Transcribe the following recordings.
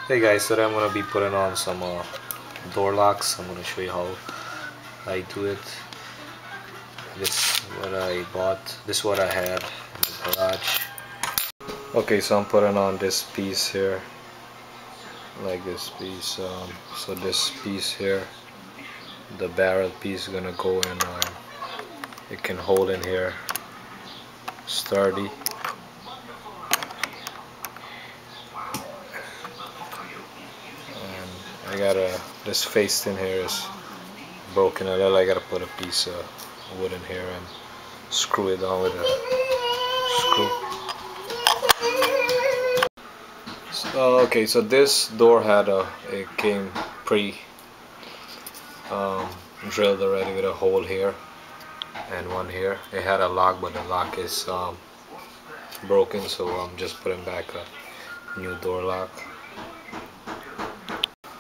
Hey guys, today I'm gonna be putting on some door locks. I'm gonna show you how I do it. This is what I bought. This is what I had in the garage. Okay, so I'm putting on this piece here, like this piece. So this piece here, the barrel piece, is gonna go in. It can hold in here, sturdy. And I got this face in here is broken a little. I gotta put a piece of wood in here and screw it on with a screw. Okay, so this door had it came pre drilled already with a hole here and one here. It had a lock, but the lock is broken, so I'm just putting back a new door lock.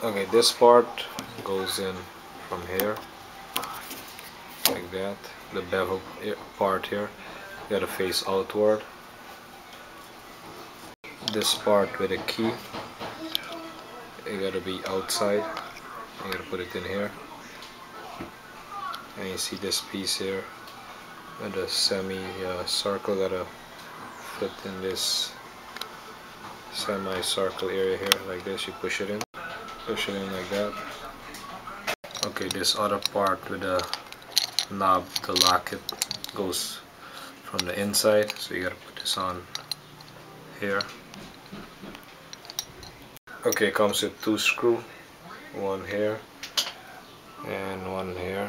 Okay, this part goes in from here like that. The bevel part here gotta face outward. This part with a key, it gotta be outside. You gotta put it in here. And you see this piece here and the circle gotta fit in this semi-circle area here like this. You push it in like that. Okay, this other part with the knob to lock it goes from the inside, so you gotta put this on here. Okay, it comes with two screws, one here and one here.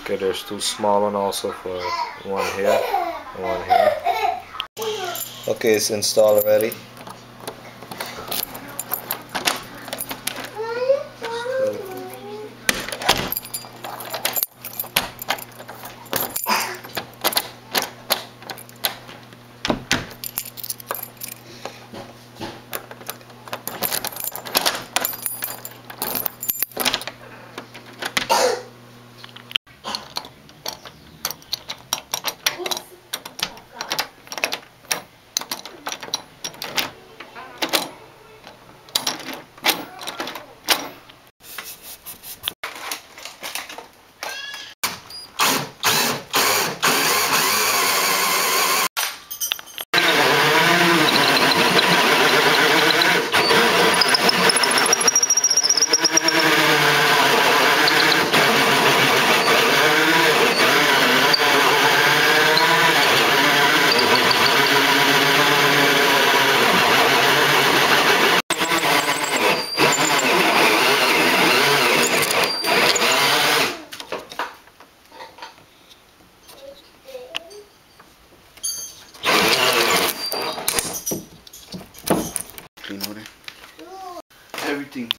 Okay, there's two small ones also for one here and one here. Okay, it's installed already. Clean water. Everything.